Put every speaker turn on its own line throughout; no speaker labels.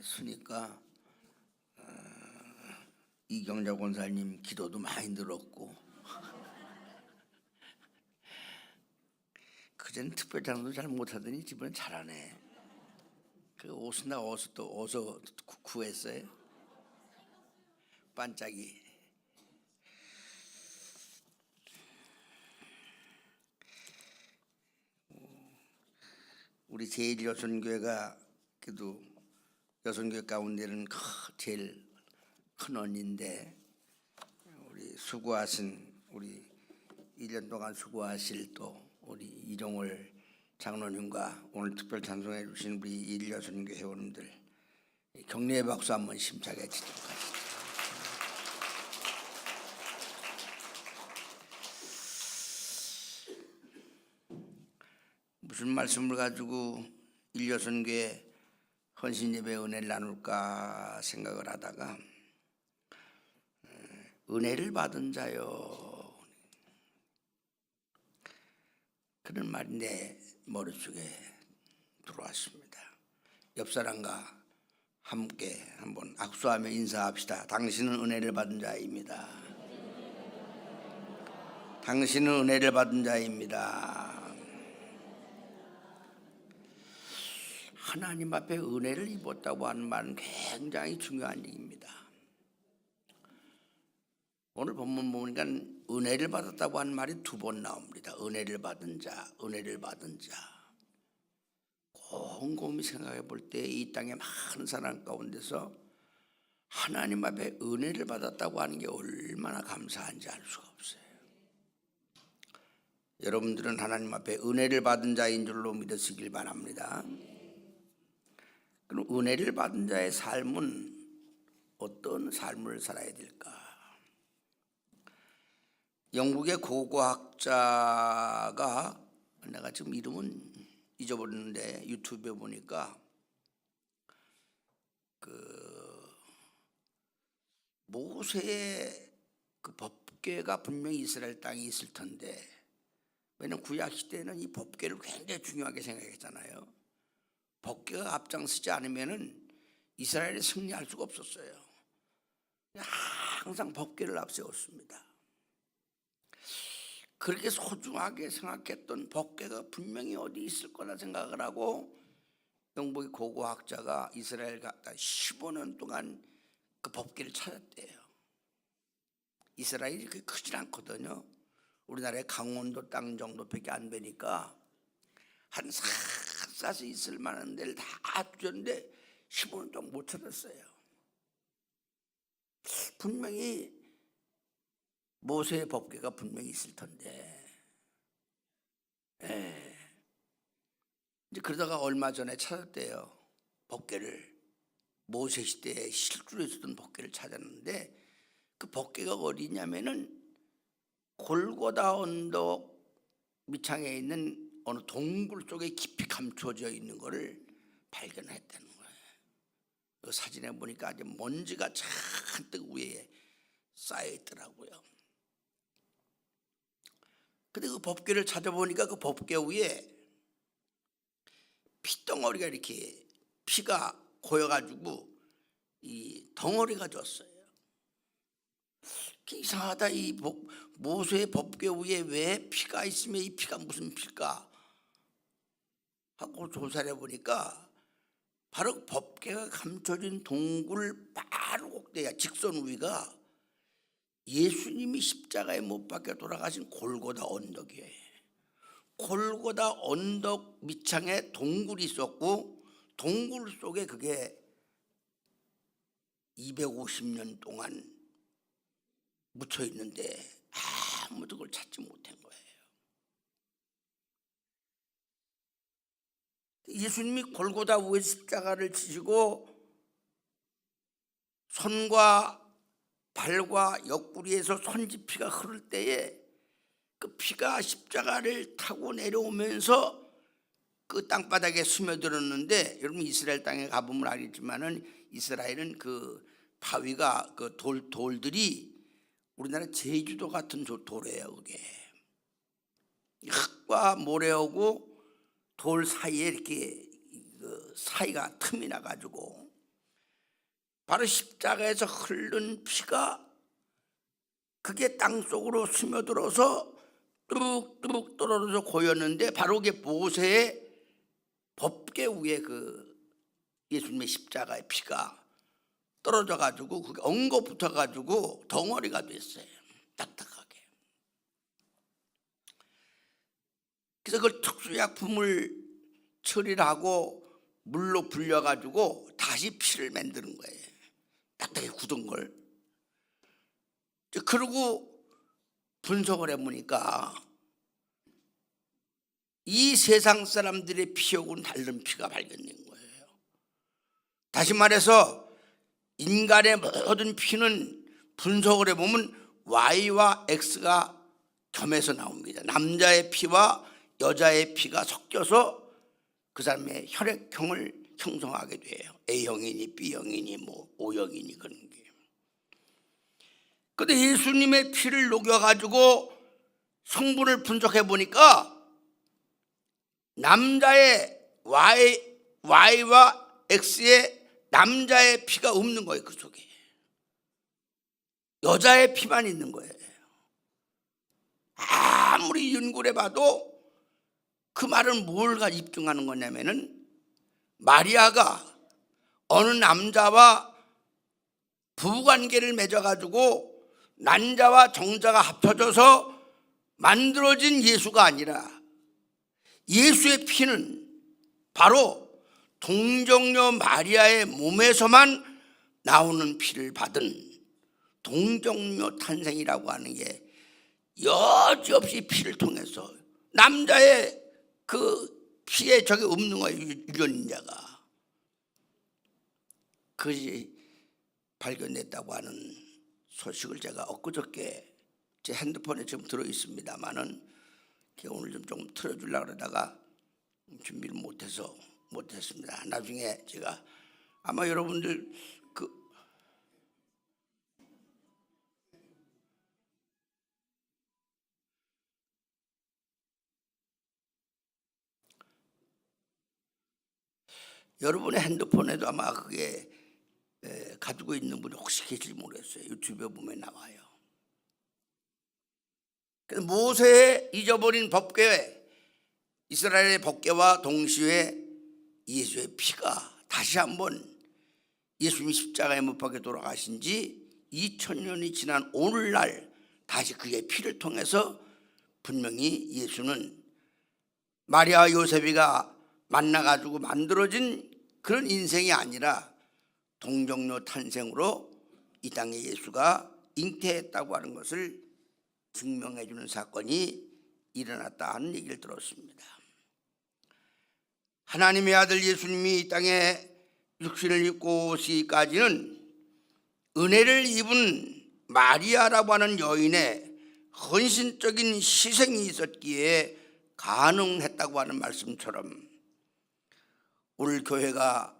쓰니까 이경자 권사님 기도도 많이 늘었고 그전 특별 장도 잘 못하더니 지금은 잘하네. 그 옷은 나 어디서 구했어요? 반짝이. 우리 제1여선교회가 그래도 여선교회 가운데는 제일 큰 언니인데 우리 수고하신 우리 1년 동안 수고하실 또 우리 이종월 장로님과 오늘 특별 찬송해 주신 우리 1여선교 회원님들 격려의 박수 한번 심차게 치도록 하겠습니다. 무슨 말씀을 가지고 1여선교회 헌신예배 은혜를 나눌까 생각을 하다가 은혜를 받은 자요, 그런 말이 내 머릿속에 들어왔습니다. 옆 사람과 함께 한번 악수하며 인사합시다. 당신은 은혜를 받은 자입니다. 당신은 은혜를 받은 자입니다. 하나님 앞에 은혜를 입었다고 하는 말은 굉장히 중요한 얘기입니다. 오늘 본문 보니까 은혜를 받았다고 하는 말이 2번 나옵니다. 은혜를 받은 자, 은혜를 받은 자. 곰곰이 생각해 볼 때 이 땅의 많은 사람 가운데서 하나님 앞에 은혜를 받았다고 하는 게 얼마나 감사한지 알 수가 없어요. 여러분들은 하나님 앞에 은혜를 받은 자인 줄로 믿으시길 바랍니다. 그럼 은혜를 받은 자의 삶은 어떤 삶을 살아야 될까? 영국의 고고학자가, 내가 지금 이름은 잊어버렸는데 유튜브에 보니까 그 모세의 그 법궤가 분명히 이스라엘 땅에 있을 텐데, 왜냐면 구약 시대에는 이 법궤를 굉장히 중요하게 생각했잖아요. 법궤가 앞장서지 않으면은 이스라엘이 승리할 수가 없었어요. 항상 법궤를 앞세웠습니다. 그렇게 소중하게 생각했던 법궤가 분명히 어디 있을 거라 생각을 하고 영국의 고고학자가 이스라엘 갔다 15년 동안 그 법궤를 찾았대요. 이스라엘이 그렇게 크진 않거든요. 우리나라의 강원도 땅 정도밖에 안 되니까 한 샅샅이 있을 만한 데를 다 줬는데 15년 동안 못 찾았어요. 분명히 모세의 법궤가 분명히 있을 텐데, 이제 그러다가 얼마 전에 찾았대요. 법궤를. 모세 시대에 실제로 있었던 법궤를 찾았는데, 그 법궤가 어디냐면은 골고다 언덕 밑창에 있는 어느 동굴 속에 깊이 감춰져 있는 것을 발견했다는 거예요. 그 사진에 보니까 아주 먼지가 잔뜩 위에 쌓여 있더라고요. 근데 그 법궤를 찾아보니까 그 법궤 위에 피덩어리가 이렇게 피가 고여가지고 이 덩어리가 졌어요. 이상하다. 이 모세의 법궤 위에 왜 피가 있으면 이 피가 무슨 피일까 하고 조사를 해보니까 바로 법궤가 감춰진 동굴 바로 꼭대기야, 직선 위가 예수님이 십자가에 못 박혀 돌아가신 골고다 언덕이에요. 골고다 언덕 밑창에 동굴이 있었고, 동굴 속에 그게 250년 동안 묻혀 있는데 아무도 그걸 찾지 못한 거예요. 예수님이 골고다 위에 십자가를 지시고 손과 발과 옆구리에서 손지피가 흐를 때에 그 피가 십자가를 타고 내려오면서 그 땅바닥에 스며들었는데, 여러분 이스라엘 땅에 가보면 알겠지만은 이스라엘은 그 바위가 그 돌들이 우리나라 제주도 같은 돌이에요. 그게 흙과 모래하고 돌 사이에 이렇게 그 사이가 틈이 나가지고 바로 십자가에서 흐른 피가 그게 땅속으로 스며들어서 뚝뚝 떨어져서 고였는데, 바로 그게 모세의 법궤 위에 그 예수님의 십자가의 피가 떨어져 가지고 그게 엉거 붙어 가지고 덩어리가 됐어요. 딱딱하게. 그래서 그걸 특수약품을 처리를 하고 물로 불려 가지고 다시 피를 만드는 거예요. 딱딱하게 굳은 걸. 그러고 분석을 해보니까 이 세상 사람들의 피하고는 다른 피가 발견된 거예요. 다시 말해서 인간의 모든 피는 분석을 해보면 Y와 X가 겸해서 나옵니다. 남자의 피와 여자의 피가 섞여서 그 사람의 혈액형을 형성하게 돼요. A형이니 B형이니 뭐 O형이니 그런 게. 그런데 예수님의 피를 녹여가지고 성분을 분석해 보니까 남자의 Y와 X의 남자의 피가 없는 거예요. 그 속에 여자의 피만 있는 거예요. 아무리 연구를 해봐도 그 말은 뭘 입증하는 거냐면은, 마리아가 어느 남자와 부부관계를 맺어가지고 난자와 정자가 합쳐져서 만들어진 예수가 아니라, 예수의 피는 바로 동정녀 마리아의 몸에서만 나오는 피를 받은 동정녀 탄생이라고 하는 게 여지없이 피를 통해서 남자의 그 피에 저게 없는 거예요. 유전자가. 그것이 발견됐다고 하는 소식을 제가 엊그저께 제 핸드폰에 지금 들어있습니다만은 오늘 좀 틀어주려고 그러다가 준비를 못했습니다. 나중에 제가 아마 여러분들 여러분의 핸드폰에도 아마 그게 가지고 있는 분이 혹시 계실지 모르겠어요. 유튜브에 보면 나와요. 그래서 모세의 잊어버린 법궤, 이스라엘의 법궤와 동시에 예수의 피가 다시 한번 예수님 십자가에 못 박혀 돌아가신 지 2000년이 지난 오늘날 다시 그의 피를 통해서 분명히 예수는 마리아와 요셉이가 만나가지고 만들어진 그런 인생이 아니라 동정녀 탄생으로 이 땅에 예수가 잉태했다고 하는 것을 증명해 주는 사건이 일어났다 하는 얘기를 들었습니다. 하나님의 아들 예수님이 이 땅에 육신을 입고 오시기까지는 은혜를 입은 마리아라고 하는 여인의 헌신적인 희생이 있었기에 가능했다고 하는 말씀처럼, 오늘 교회가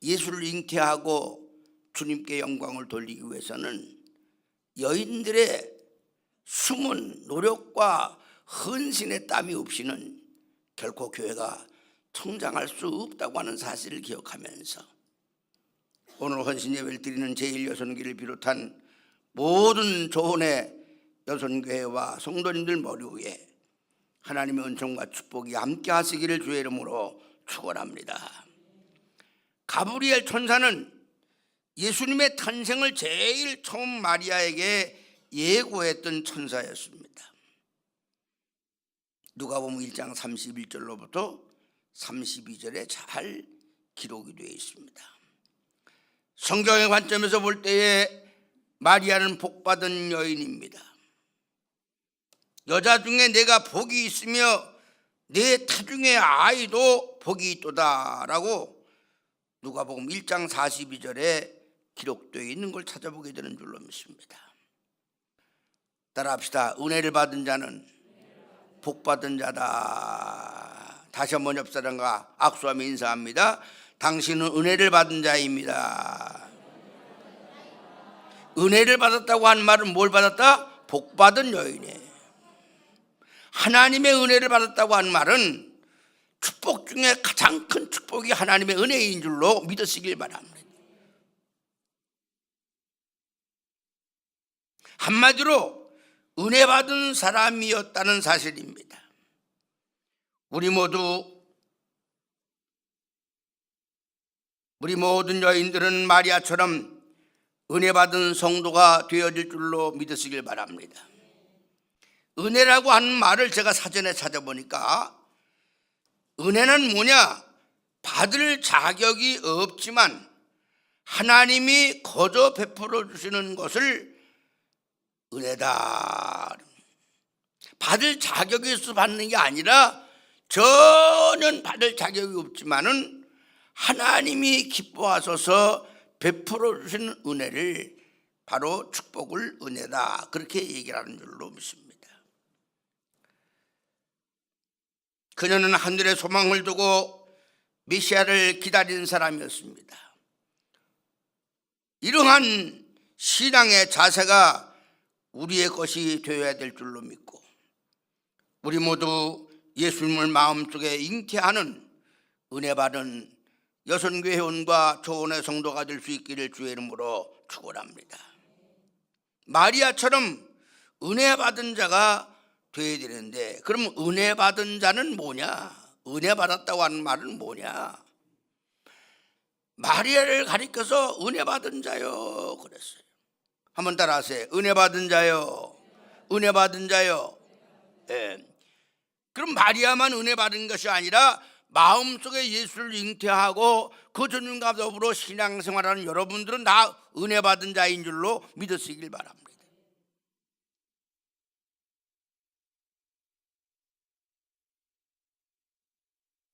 예수를 잉태하고 주님께 영광을 돌리기 위해서는 여인들의 숨은 노력과 헌신의 땀이 없이는 결코 교회가 성장할 수 없다고 하는 사실을 기억하면서, 오늘 헌신 예배를 드리는 제1여선교회를 비롯한 모든 조원의 여선교회와 성도님들 머리 위에 하나님의 은총과 축복이 함께 하시기를 주의 이름으로 축원합니다. 가브리엘 천사는 예수님의 탄생을 제일 처음 마리아에게 예고했던 천사였습니다. 누가복음 1장 31절로부터 32절에 잘 기록이 되어 있습니다. 성경의 관점에서 볼 때에 마리아는 복받은 여인입니다. 여자 중에 내가 복이 있으며 내 타중의 아이도 복이 있도다 라고 누가복음 1장 42절에 기록되어 있는 걸 찾아보게 되는 줄로 믿습니다. 따라합시다. 은혜를 받은 자는 복받은 자다. 다시 한번 옆 사람과 악수하며 인사합니다. 당신은 은혜를 받은 자입니다. 은혜를 받았다고 하는 말은 뭘 받았다? 복받은 여인이에요. 하나님의 은혜를 받았다고 하는 말은 축복 중에 가장 큰 축복이 하나님의 은혜인 줄로 믿으시길 바랍니다. 한마디로 은혜 받은 사람이었다는 사실입니다. 우리 모든 여인들은 마리아처럼 은혜 받은 성도가 되어질 줄로 믿으시길 바랍니다. 은혜라고 하는 말을 제가 사전에 찾아보니까 은혜는 뭐냐? 받을 자격이 없지만 하나님이 거저 베풀어 주시는 것을 은혜다. 받을 자격이 있어서 받는 게 아니라 전혀 받을 자격이 없지만은 하나님이 기뻐하셔서 베풀어 주시는 은혜를 바로 축복을 은혜다, 그렇게 얘기를 하는 줄로 믿습니다. 그녀는 하늘의 소망을 두고 메시아를 기다리는 사람이었습니다. 이러한 신앙의 자세가 우리의 것이 되어야 될 줄로 믿고, 우리 모두 예수님을 마음속에 잉태하는 은혜 받은 여선교회 회원과 조원의 성도가 될 수 있기를 주의 이름으로 축원합니다. 마리아처럼 은혜 받은 자가 되어야 되는데, 그럼 은혜 받은 자는 뭐냐? 은혜 받았다고 하는 말은 뭐냐? 마리아를 가리켜서 은혜 받은 자요 그랬어요. 한번 따라하세요. 은혜 받은 자요. 은혜 받은 자요. 예. 그럼 마리아만 은혜 받은 것이 아니라 마음속에 예수를 잉태하고 그 주님과 더불어 신앙생활하는 여러분들은 다 은혜 받은 자인 줄로 믿으시길 바랍니다.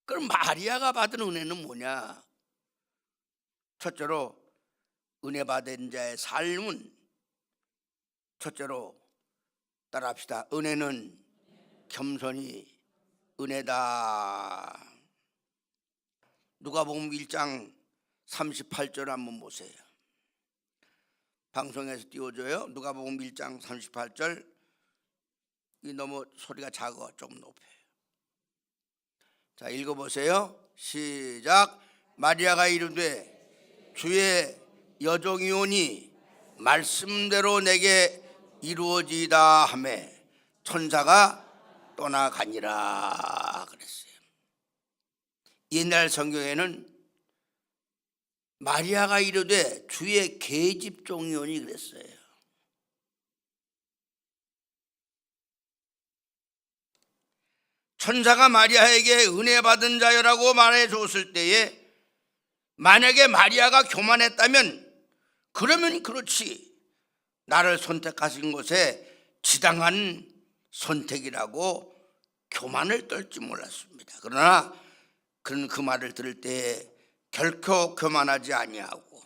그럼 마리아가 받은 은혜는 뭐냐? 첫째로 은혜 받은 자의 삶은, 첫째로 따라합시다. 은혜는 겸손이 은혜다. 누가복음 1장 38절 한번 보세요. 방송에서 띄워줘요. 누가복음 1장 38절. 이 너무 소리가 작아, 좀 높여요. 자, 읽어보세요. 시작. 마리아가 이르되 주의 여종이오니 말씀대로 내게 이루어지다 하매 천사가 떠나가니라 그랬어요. 옛날 성경에는 마리아가 이르되 주의 계집종이오니 그랬어요. 천사가 마리아에게 은혜 받은 자여라고 말해 줬을 때에 만약에 마리아가 교만했다면 그러면 그렇지, 나를 선택하신 것에 지당한 선택이라고 교만을 떨지 몰랐습니다. 그러나 그는 그 말을 들을 때 결코 교만하지 아니하고,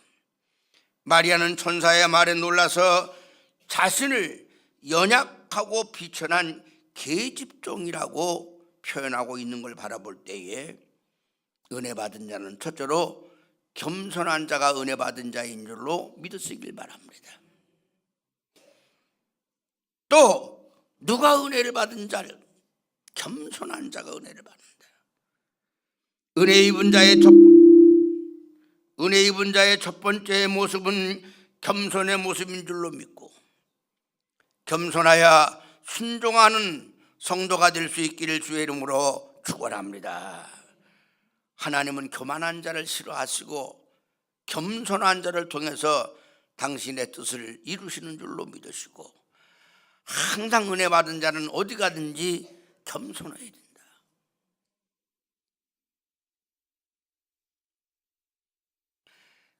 마리아는 천사의 말에 놀라서 자신을 연약하고 비천한 계집종이라고 표현하고 있는 걸 바라볼 때에 은혜 받은 자는 첫째로 겸손한 자가 은혜 받은 자인 줄로 믿으시길 바랍니다. 또 누가 은혜를 받은 자를? 겸손한 자가 은혜를 받는다. 은혜 입은 자의 첫 번째 모습은 겸손의 모습인 줄로 믿고, 겸손하여 순종하는 성도가 될 수 있기를 주의 이름으로 축원합니다. 하나님은 교만한 자를 싫어하시고 겸손한 자를 통해서 당신의 뜻을 이루시는 줄로 믿으시고, 항상 은혜 받은 자는 어디 가든지 겸손해야 된다.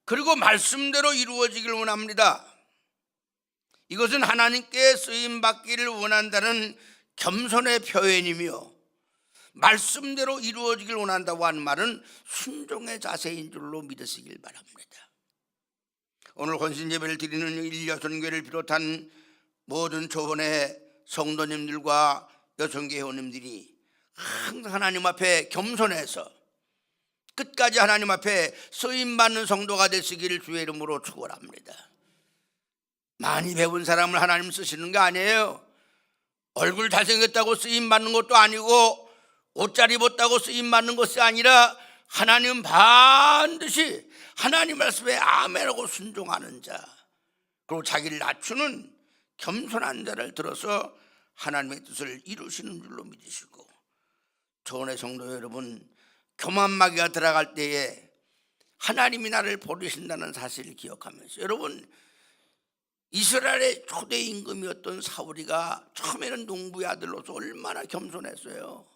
그리고 말씀대로 이루어지길 원합니다. 이것은 하나님께 쓰임받기를 원한다는 겸손의 표현이며, 말씀대로 이루어지길 원한다고 하는 말은 순종의 자세인 줄로 믿으시길 바랍니다. 오늘 헌신 예배를 드리는 일여선교회를 비롯한 모든 조원의 성도님들과 여성교회 회원님들이 항상 하나님 앞에 겸손해서 끝까지 하나님 앞에 쓰임받는 성도가 되시기를 주의 이름으로 축원합니다. 많이 배운 사람을 하나님 쓰시는 게 아니에요. 얼굴 잘생겼다고 쓰임받는 것도 아니고 옷 잘 입었다고 쓰임받는 것이 아니라 하나님은 반드시 하나님 말씀에 아멘하고 순종하는 자, 그리고 자기를 낮추는 겸손한 자를 들어서 하나님의 뜻을 이루시는 줄로 믿으시고, 조원의 성도 여러분, 교만마귀가 들어갈 때에 하나님이 나를 버리신다는 사실을 기억하면서, 여러분, 이스라엘의 초대 임금이었던 사울이가 처음에는 농부의 아들로서 얼마나 겸손했어요.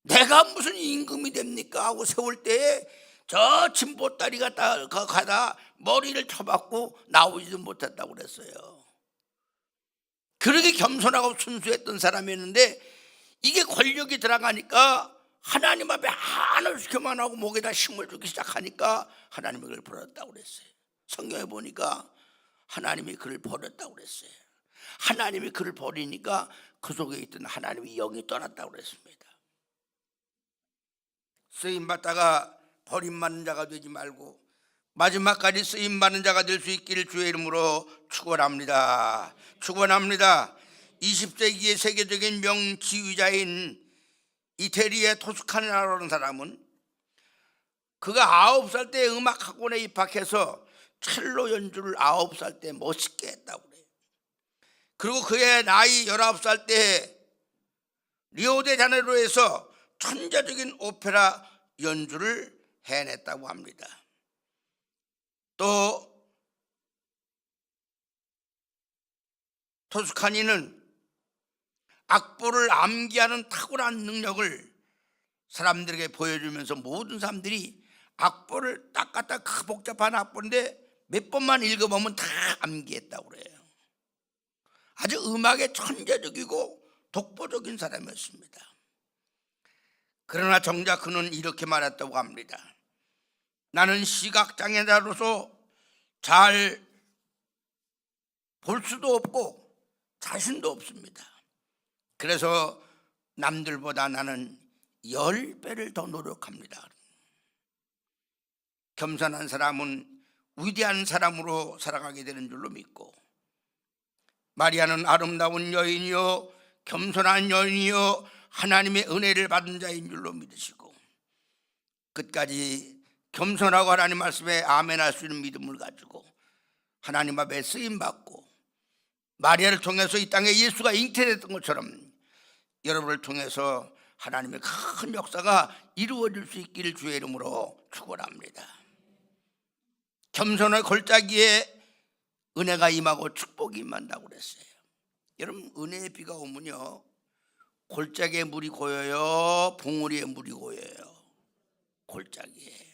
내가 무슨 임금이 됩니까 하고 세울 때에 저 진보다리가 가다 머리를 쳐박고 나오지도 못했다고 그랬어요. 그렇게 겸손하고 순수했던 사람이었는데, 이게 권력이 들어가니까 하나님 앞에 한없이 교만하고 목에다 힘을 주기 시작하니까 하나님이 그를 버렸다고 그랬어요. 성경에 보니까 하나님이 그를 버렸다고 그랬어요. 하나님이 그를 버리니까 그 속에 있던 하나님의 영이 떠났다고 그랬습니다. 쓰임받다가 버림받는 자가 되지 말고 마지막까지 쓰임받는 자가 될 수 있기를 주의 이름으로 축원합니다. 축원합니다. 20세기의 세계적인 명지휘자인 이태리의 토스카니라는 사람은 그가 9살 때 음악학원에 입학해서 첼로 연주를 9살 때 멋있게 했다고 그래요. 그리고 그의 나이 19살 때 리오데자네이루에서 천재적인 오페라 연주를 해냈다고 합니다. 또 토스카니는 악보를 암기하는 탁월한 능력을 사람들에게 보여주면서 모든 사람들이 악보를 딱 갖다 그 복잡한 악보인데 몇 번만 읽어보면 다 암기했다고 그래요. 아주 음악에 천재적이고 독보적인 사람이었습니다. 그러나 정작 그는 이렇게 말했다고 합니다. 나는 시각장애자로서 잘 볼 수도 없고 자신도 없습니다. 그래서 남들보다 나는 10배를 더 노력합니다. 겸손한 사람은 위대한 사람으로 살아가게 되는 줄로 믿고, 마리아는 아름다운 여인이요 겸손한 여인이요 하나님의 은혜를 받은 자인 줄로 믿으시고, 끝까지 겸손하고 하나님 말씀에 아멘할 수 있는 믿음을 가지고 하나님 앞에 쓰임받고, 마리아를 통해서 이 땅에 예수가 잉태됐던 것처럼 여러분을 통해서 하나님의 큰 역사가 이루어질 수 있기를 주의 이름으로 축원합니다. 겸손의 골짜기에 은혜가 임하고 축복이 임한다고 그랬어요. 여러분, 은혜의 비가 오면요, 골짜기에 물이 고여요, 봉우리에 물이 고여요. 골짜기에.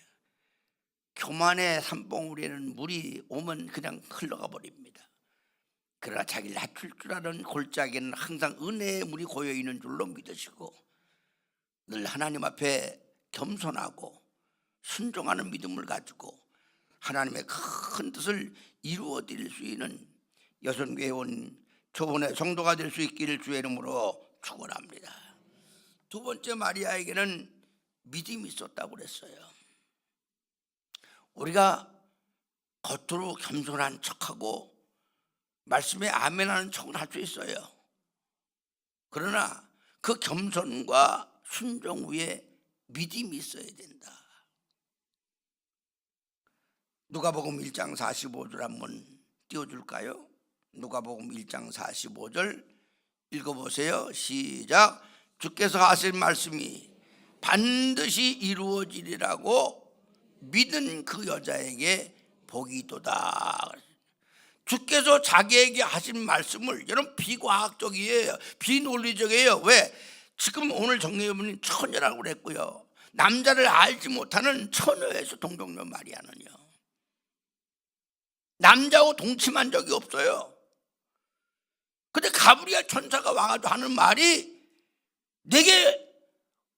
교만의 산봉우리에는 물이 오면 그냥 흘러가 버립니다. 그러나 자기를 낮출 줄 아는 골짜기에는 항상 은혜의 물이 고여있는 줄로 믿으시고, 늘 하나님 앞에 겸손하고 순종하는 믿음을 가지고 하나님의 큰 뜻을 이루어 드릴 수 있는 여선교회 온 조원의 성도가 될 수 있기를 주의 이름으로 축원합니다. 두 번째, 마리아에게는 믿음이 있었다고 그랬어요. 우리가 겉으로 겸손한 척하고 말씀에 아멘하는 척을 할 수 있어요. 그러나 그 겸손과 순종 위에 믿음이 있어야 된다. 누가복음 1장 45절 한번 띄워줄까요? 누가복음 1장 45절 읽어보세요. 시작. 주께서 하신 말씀이 반드시 이루어지리라고 믿은 그 여자에게 복이 있도다. 주께서 자기에게 하신 말씀을, 여러분, 비과학적이에요. 비논리적이에요. 왜? 지금 오늘 정리해보니 처녀라고 그랬고요, 남자를 알지 못하는 처녀에서 동정녀 마리아는요, 남자하고 동침한 적이 없어요. 근데 가브리엘 천사가 와가지고 하는 말이, 내게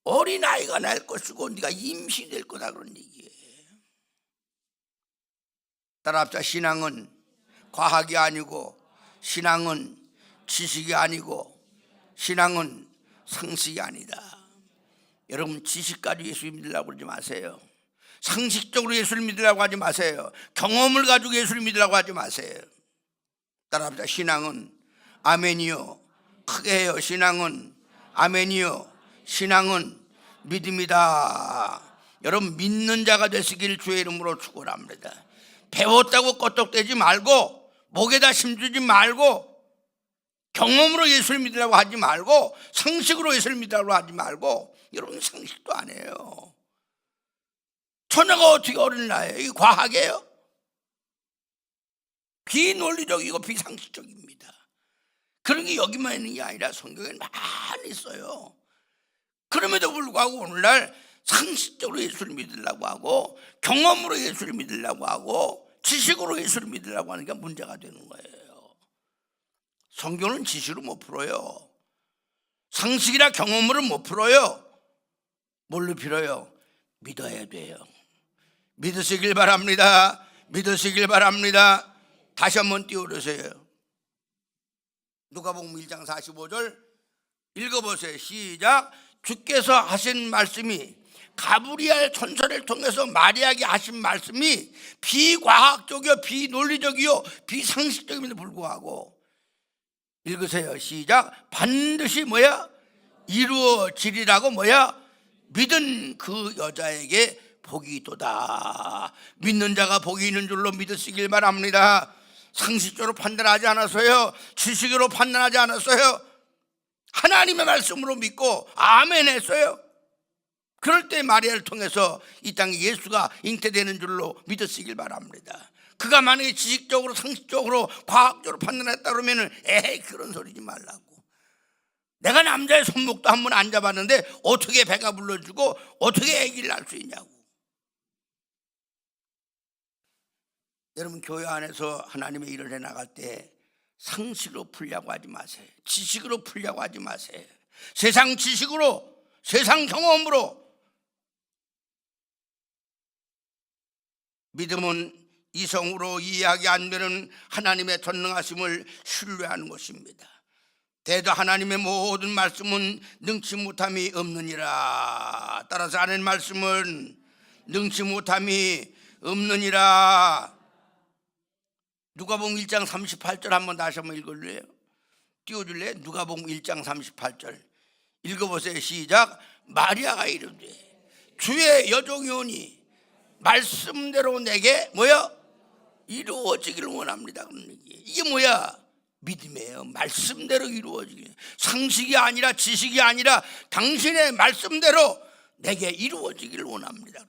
어린아이가 날 것이고 네가 임신될 거다, 그런 얘기예요. 따라합시다. 신앙은 과학이 아니고, 신앙은 지식이 아니고, 신앙은 상식이 아니다. 여러분, 지식 가지고 예수 믿으려고 그러지 마세요. 상식적으로 예수를 믿으려고 하지 마세요. 경험을 가지고 예수를 믿으려고 하지 마세요. 따라합시다. 신앙은 아멘이요, 크게 해요. 신앙은 아멘이요, 신앙은 믿음이다. 여러분, 믿는 자가 되시길 주의 이름으로 축원합니다. 배웠다고 껐떡대지 말고, 목에다 힘주지 말고, 경험으로 예수를 믿으라고 하지 말고 상식으로 예수를 믿으라고 하지 말고 여러분 상식도 안 해요. 처녀가 어떻게 어른을 낳아요? 이게 과학이에요? 비논리적이고 비상식적입니다. 그런 게 여기만 있는 게 아니라 성경에 많이 있어요. 그럼에도 불구하고 오늘날 상식적으로 예수를 믿으려고 하고 경험으로 예수를 믿으려고 하고 지식으로 예수를 믿으려고 하는 게 문제가 되는 거예요. 성경은 지식으로 못 풀어요. 상식이나 경험으로 못 풀어요. 뭘로 풀어요? 믿어야 돼요. 믿으시길 바랍니다. 믿으시길 바랍니다. 다시 한번 띄워주세요. 누가복음 1장 45절 읽어보세요. 시작. 주께서 하신 말씀이 가브리엘 천사를 통해서 마리아에게 하신 말씀이 비과학적이요 비논리적이요 비상식적임에도 불구하고 읽으세요. 시작. 반드시 뭐야? 이루어지리라고 뭐야? 믿은 그 여자에게 복이 있도다. 믿는 자가 복이 있는 줄로 믿으시길 바랍니다. 상식적으로 판단하지 않았어요. 지식으로 판단하지 않았어요. 하나님의 말씀으로 믿고 아멘 했어요. 그럴 때 마리아를 통해서 이 땅에 예수가 잉태되는 줄로 믿으시길 바랍니다. 그가 만약에 지식적으로 상식적으로 과학적으로 판단했다 그러면 에이 그런 소리지 말라고. 내가 남자의 손목도 한 번 안 잡았는데 어떻게 배가 불러주고 어떻게 아기를 낳을 수 있냐고. 여러분 교회 안에서 하나님의 일을 해나갈 때 상식으로 풀려고 하지 마세요. 지식으로 풀려고 하지 마세요. 세상 지식으로 세상 경험으로. 믿음은 이성으로 이해하기 안 되는 하나님의 전능하심을 신뢰하는 것입니다. 대도 하나님의 모든 말씀은 능치 못함이 없느니라. 따라서 하는 말씀은 능치 못함이 없느니라. 누가복음 1장 38절 한번 다시 한번 읽을래요? 띄워줄래요? 누가복음 1장 38절 읽어보세요. 시작. 마리아가 이르되 주의 여종이오니 말씀대로 내게 뭐야? 이루어지기를 원합니다. 이게 뭐야? 믿음이에요. 말씀대로 이루어지기. 상식이 아니라 지식이 아니라 당신의 말씀대로 내게 이루어지기를 원합니다.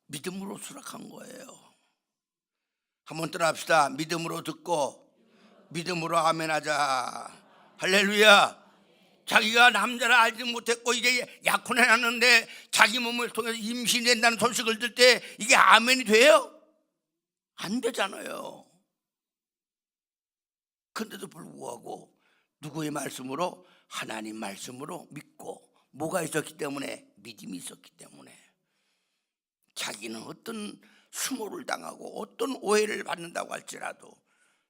믿음으로 수락한 거예요. 한번 따라합시다. 믿음으로 듣고 믿음으로 아멘하자. 할렐루야. 자기가 남자를 알지 못했고 이제 약혼해놨는데 자기 몸을 통해서 임신된다는 소식을 들 때 이게 아멘이 돼요? 안 되잖아요. 그런데도 불구하고 누구의 말씀으로? 하나님 말씀으로 믿고 뭐가 있었기 때문에? 믿음이 있었기 때문에. 자기는 어떤 수모를 당하고 어떤 오해를 받는다고 할지라도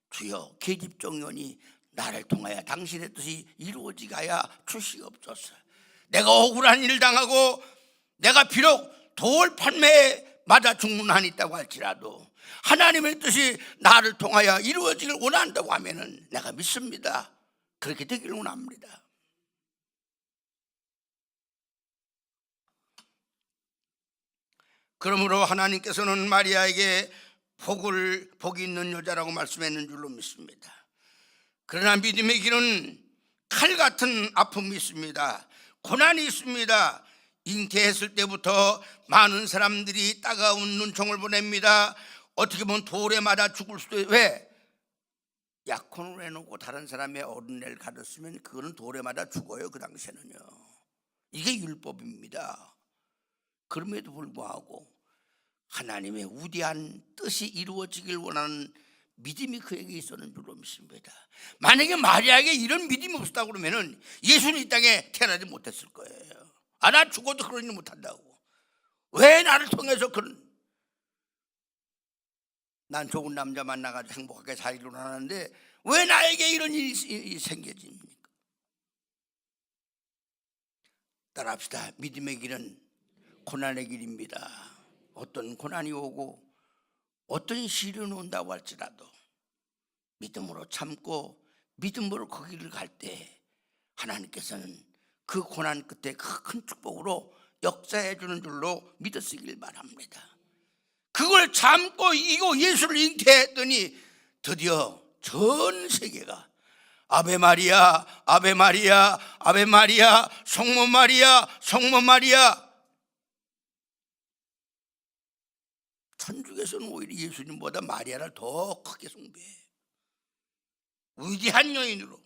주여 계집종연이 나를 통하여 당신의 뜻이 이루어지게 하여 주시옵소서. 내가 억울한 일을 당하고 내가 비록 돌 판매에 맞아 죽는 한이 있다고 할지라도 하나님의 뜻이 나를 통하여 이루어지길 원한다고 하면은 내가 믿습니다. 그렇게 되기를 원합니다. 그러므로 하나님께서는 마리아에게 복이 있는 여자라고 말씀했는 줄로 믿습니다. 그러나 믿음의 길은 칼 같은 아픔이 있습니다. 고난이 있습니다. 잉태했을 때부터 많은 사람들이 따가운 눈총을 보냅니다. 어떻게 보면 돌에 맞아 죽을 수도 있어요. 왜? 약혼을 해놓고 다른 사람의 어린애를 가졌으면 그거는 돌에 맞아 죽어요. 그 당시에는요. 이게 율법입니다. 그럼에도 불구하고 하나님의 위대한 뜻이 이루어지길 원하는 믿음이 그에게 있었는 줄로 믿습니다. 만약에 마리아에게 이런 믿음이 없었다고 그러면 예수는 이 땅에 태어나지 못했을 거예요. 나 죽어도 그런 일 못한다고. 왜 나를 통해서 난 좋은 남자 만나가지고 행복하게 살기로 하는데 왜 나에게 이런 일이 생겨집니까? 따라합시다. 믿음의 길은 고난의 길입니다. 어떤 고난이 오고 어떤 시련이 온다고 할지라도 믿음으로 참고 믿음으로 그 길을 갈 때 하나님께서는 그 고난 끝에 큰 축복으로 역사해 주는 줄로 믿으시길 바랍니다. 그걸 참고 이고 예수를 잉태했더니 드디어 전 세계가 아베 마리아, 아베 마리아, 아베 마리아, 성모 마리아, 성모 마리아. 천주교에서는 오히려 예수님보다 마리아를 더 크게 숭배해. 위대한 여인으로.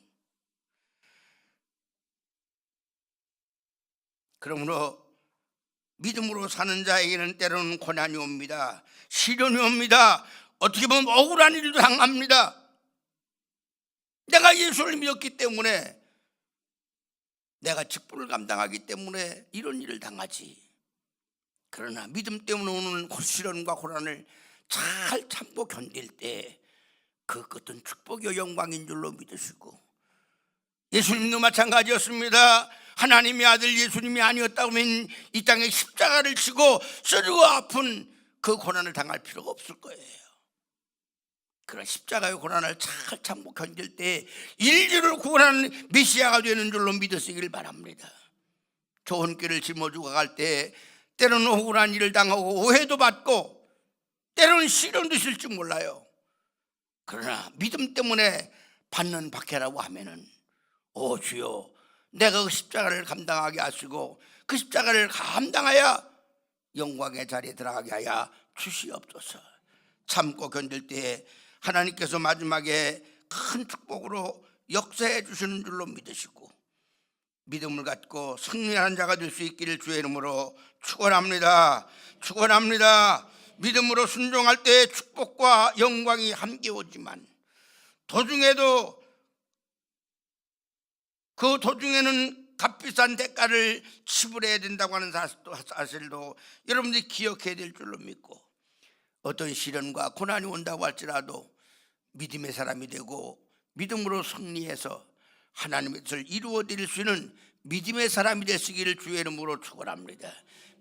그러므로 믿음으로 사는 자에게는 때로는 고난이 옵니다. 시련이 옵니다. 어떻게 보면 억울한 일도 당합니다. 내가 예수를 믿었기 때문에, 내가 직분을 감당하기 때문에 이런 일을 당하지. 그러나 믿음 때문에 오는 시련과 고난을 잘 참고 견딜 때 그 끝은 축복이요 영광인 줄로 믿으시고, 예수님도 마찬가지였습니다. 하나님의 아들 예수님이 아니었다면 이 땅에 십자가를 지고 쓰리고 아픈 그 고난을 당할 필요가 없을 거예요. 그런 십자가의 고난을 잘 참고 견딜 때 인류를 구원하는 메시아가 되는 줄로 믿으시길 바랍니다. 좋은 길을 짊어지고 갈 때 때로는 억울한 일을 당하고 오해도 받고 때로는 시련도 있을지 몰라요. 그러나 믿음 때문에 받는 박해라고 하면은, 오 주여, 내가 그 십자가를 감당하게 하시고 그 십자가를 감당하여 영광의 자리에 들어가게 하여 주시옵소서. 참고 견딜 때에 하나님께서 마지막에 큰 축복으로 역사해 주시는 줄로 믿으시고, 믿음을 갖고 승리하는 자가 될 수 있기를 주의 이름으로 축원합니다. 축원합니다. 믿음으로 순종할 때 축복과 영광이 함께 오지만 도중에도, 그 도중에는 값비싼 대가를 지불해야 된다고 하는 사실도 여러분들이 기억해야 될 줄로 믿고, 어떤 시련과 고난이 온다고 할지라도 믿음의 사람이 되고 믿음으로 승리해서 하나님의 뜻을 이루어 드릴 수 있는 믿음의 사람이 되시기를 주의 이름으로 축원합니다.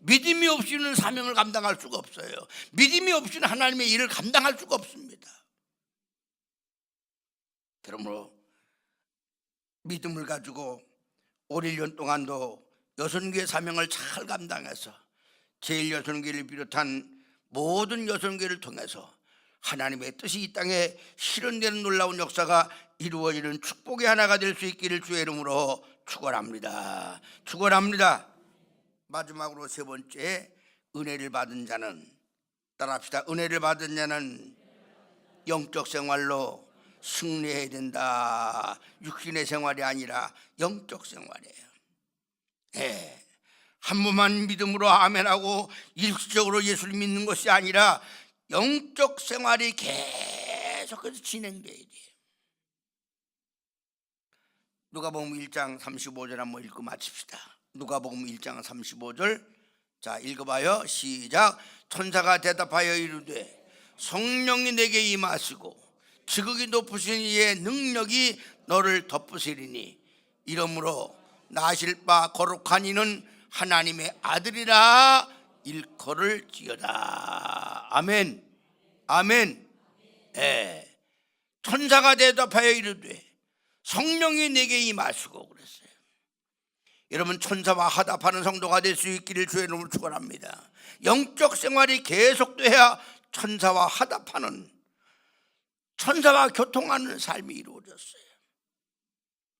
믿음이 없이는 사명을 감당할 수가 없어요. 믿음이 없이는 하나님의 일을 감당할 수가 없습니다. 그러므로 믿음을 가지고 올 1년 동안도 여선교회 사명을 잘 감당해서 제1여선교회를 비롯한 모든 여선교회를 통해서 하나님의 뜻이 이 땅에 실현되는 놀라운 역사가 이루어지는 축복의 하나가 될 수 있기를 주의 이름으로 축원합니다. 축원합니다. 마지막으로 세 번째, 은혜를 받은 자는, 따라합시다. 은혜를 받은 자는 영적 생활로 승리해야 된다. 육신의 생활이 아니라 영적 생활이에요. 네. 한 번만 믿음으로 아멘하고 일시적으로 예수를 믿는 것이 아니라 영적 생활이 계속해서 진행돼야 돼요. 누가복음 1장 35절 한번 읽고 마칩시다. 누가복음 1장 35절, 자 읽어봐요. 시작. 천사가 대답하여 이르되 성령이 내게 임하시고 지극히 높으신 이의 능력이 너를 덮으시리니 이러므로 나실 바 거룩한 이는 하나님의 아들이라 일컬을지어다. 아멘. 아멘. 예. 천사가 대답하여 이르되 성령이 내게 임하시고 그랬어요. 여러분, 천사와 화답하는 성도가 될 수 있기를 주의 이름으로 축원합니다. 영적 생활이 계속돼야 천사와 화답하는, 천사와 교통하는 삶이 이루어졌어요.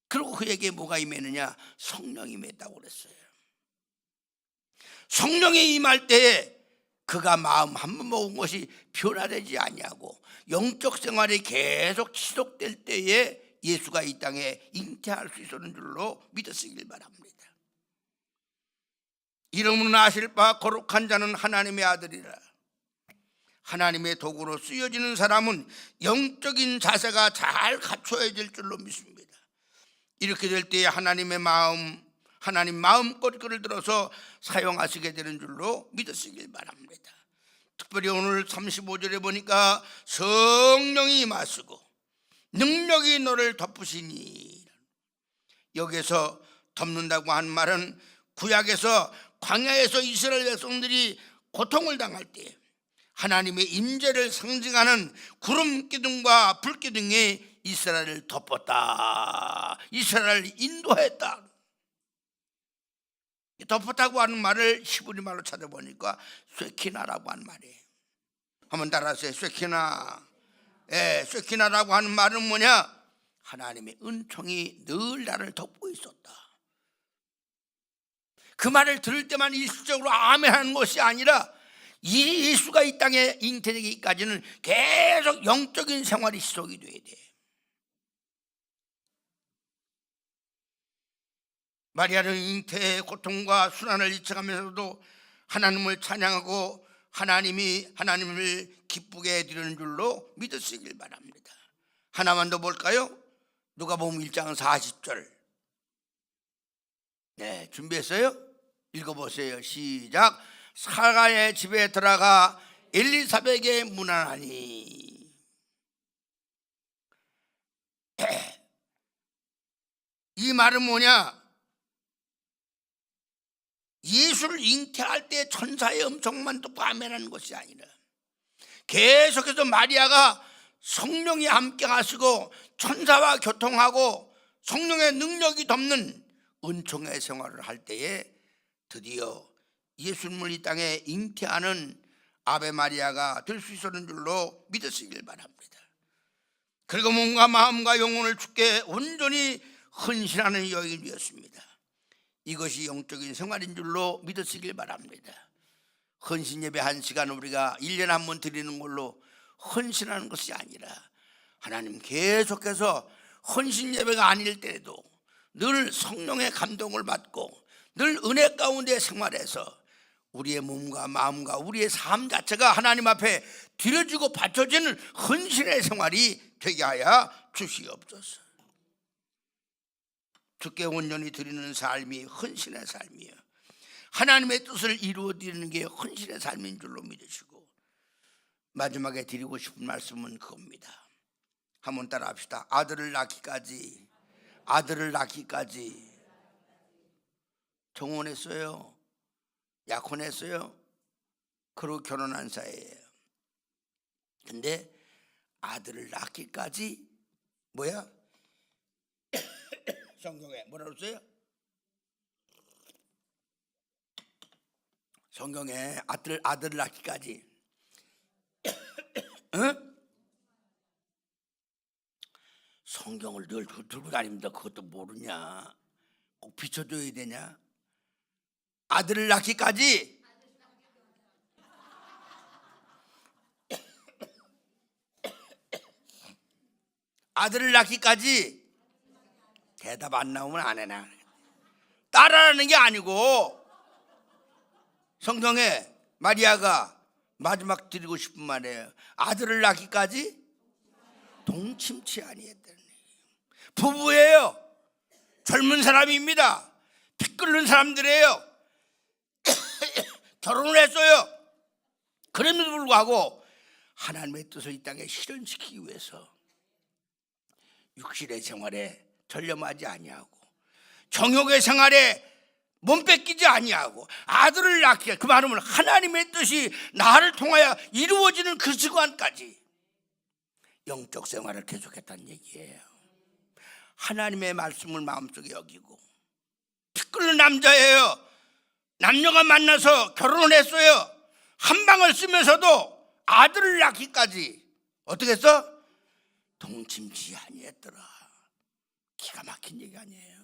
그리고 그에게 뭐가 임했느냐? 성령이 임했다고 그랬어요. 성령이 임할 때에 그가 마음 한 번 먹은 것이 변화되지 아니하고 영적 생활이 계속 지속될 때에 예수가 이 땅에 잉태할 수 있는 줄로 믿으시길 바랍니다. 이름은 아실 바 거룩한 자는 하나님의 아들이라. 하나님의 도구로 쓰여지는 사람은 영적인 자세가 잘 갖춰야 될 줄로 믿습니다. 이렇게 될 때에 하나님 마음껏 그를 들어서 사용하시게 되는 줄로 믿으시길 바랍니다. 특별히 오늘 35절에 보니까 성령이 임하시고 능력이 너를 덮으시니, 여기서 덮는다고 한 말은 구약에서 광야에서 이스라엘 백성들이 고통을 당할 때 하나님의 임재를 상징하는 구름 기둥과 불 기둥이 이스라엘을 덮었다, 이스라엘을 인도했다. 덮었다고 하는 말을 히브리 말로 찾아보니까 쇠키나라고 하는 말이에요. 한번 따라하세요. 쇠키나. 쇠키나라고 하는 말은 뭐냐? 하나님의 은총이 늘 나를 덮고 있었다. 그 말을 들을 때만 일시적으로 아멘하는 것이 아니라 예수가 이 땅에 잉태되기까지는 계속 영적인 생활이 지속이 돼야 돼. 마리아는 잉태의 고통과 순환을 잊혀가면서도 하나님을 찬양하고 하나님을 기쁘게 해드리는 줄로 믿으시길 바랍니다. 하나만 더 볼까요? 누가복음 1장 40절. 네, 준비했어요? 읽어보세요. 시작. 사가의 집에 들어가 엘리사벳에게 문안하니. 이 말은 뭐냐? 예수를 잉태할 때 천사의 음성만 듣고 아멘하는 것이 아니라 계속해서 마리아가 성령이 함께 하시고 천사와 교통하고 성령의 능력이 덮는 은총의 생활을 할 때에 드디어 예수님을 이 땅에 잉태하는 아베 마리아가 될 수 있었는 줄로 믿으시길 바랍니다. 그리고 몸과 마음과 영혼을 주께 온전히 헌신하는 여인이었습니다. 이것이 영적인 생활인 줄로 믿으시길 바랍니다. 헌신 예배 1시간 우리가 1년에 한 번 드리는 걸로 헌신하는 것이 아니라 하나님 계속해서 헌신 예배가 아닐 때에도 늘 성령의 감동을 받고 늘 은혜 가운데 생활해서 우리의 몸과 마음과 우리의 삶 자체가 하나님 앞에 드려지고 바쳐지는 헌신의 생활이 되게 하여 주시옵소서. 주께 온전히 드리는 삶이 헌신의 삶이에요. 하나님의 뜻을 이루어 드리는 게 헌신의 삶인 줄로 믿으시고, 마지막에 드리고 싶은 말씀은 그겁니다. 한번 따라 합시다. 아들을 낳기까지 정혼했어요? 약혼했어요? 그리고 결혼한 사이예요. 근데 아들을 낳기까지 뭐야? 성경에 뭐라고 써요? 성경에 아들 낳기까지. 응? 성경을 늘 들고 다닙니다. 그것도 모르냐? 꼭 비춰줘야 되냐? 아들을 낳기까지. 아들을 낳기까지. 대답 안 나오면 안 해나. 따라하는 게 아니고 성경에 마리아가 마지막 드리고 싶은 말이에요. 아들을 낳기까지 동침치 아니했다는 얘기예요. 부부예요. 젊은 사람입니다. 피 끓는 사람들이에요. 결혼을 했어요. 그럼에도 불구하고 하나님의 뜻을 이 땅에 실현시키기 위해서 육신의 생활에 전념하지 아니하고 정욕의 생활에 몸 뺏기지 아니하고 아들을 낳게, 그 말은 하나님의 뜻이 나를 통하여 이루어지는 그 시간까지 영적 생활을 계속했다는 얘기예요. 하나님의 말씀을 마음속에 여기고 피 끓는 남자예요. 남녀가 만나서 결혼을 했어요. 한 방을 쓰면서도 아들을 낳기까지 어떻게 했어? 동침치 아니했더라. 기가 막힌 얘기 아니에요.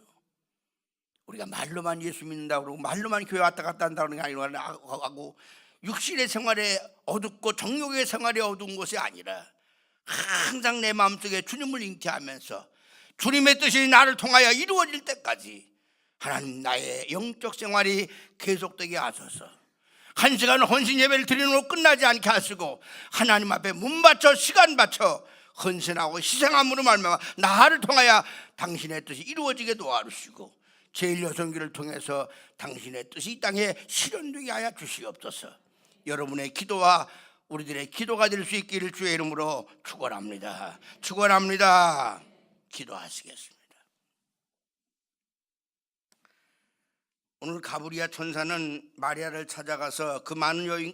우리가 말로만 예수 믿는다고 그러고 말로만 교회 왔다 갔다 한다는 게 아니고 육신의 생활에 어둡고 정욕의 생활에 어두운 것이 아니라 항상 내 마음속에 주님을 잉태하면서 주님의 뜻이 나를 통하여 이루어질 때까지 하나님 나의 영적 생활이 계속되게 하소서. 1시간 헌신 예배를 드리는 거 끝나지 않게 하시고 하나님 앞에 문 바쳐 시간 바쳐 헌신하고 희생함으로 말미암아 나를 통하여 당신의 뜻이 이루어지게 도와주시고 제1여성기를 통해서 당신의 뜻이 이 땅에 실현되게 하여 주시옵소서. 여러분의 기도와 우리들의 기도가 될 수 있기를 주의 이름으로 축원합니다. 축원합니다. 기도하시겠습니다. 오늘 가브리엘 천사는 마리아를 찾아가서 그 많은 여인